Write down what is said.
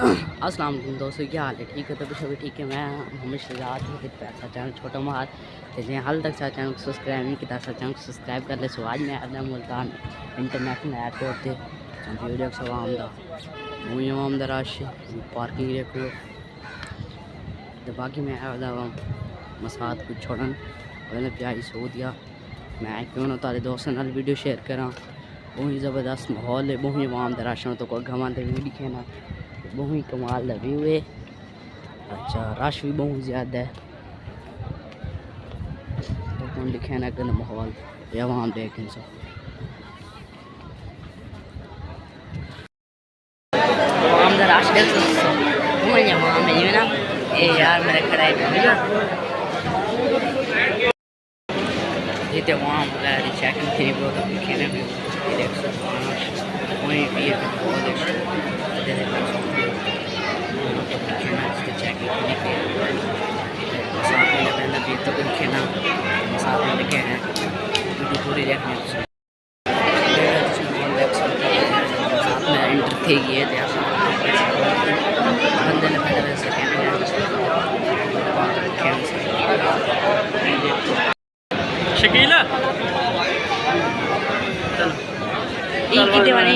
अस्सलाम वालेकुम दोस्तों, क्या हाल है? ठीक है? तो सभी ठीक है। मैं हमेशा पैसा चैनल छोटा मार जैसे हाल तक सा चैनल सब्सक्राइब नहीं किया, चैनल सब्सक्राइब कर ले। सो आज मैं आया मुल्तान इंटरनेशनल एयरपोर्ट से वीडियो आवाम दा रश पार्किंग देखो। तो बाकी मैं आया मसाद कुछ छोड़न मैंने प्यारी सो दिया। मैं क्यों ना तारे दोस्तों नाल वीडियो शेयर करा। बहुत ही ज़बरदस्त माहौल है, बहुत ही आवाम दा रश तो कोई घमा वीडियो दिखेना, बहुत ही कमाल का व्यू है। अच्छा रश भी बहुत ज़्यादा है तो कौन लिखे ना कि माहौल या वहाँ देखें सब आवाम का रश देख वहाँ में ना ये यार मेरा खड़ा है ये तो वहाँ चेकिंग थी बहुत लिखे ना भी देख सकते वहीं भी पूरी देखने साथ में एंटर थे ये बंदे ने पहले शकीला चलो कितने वाले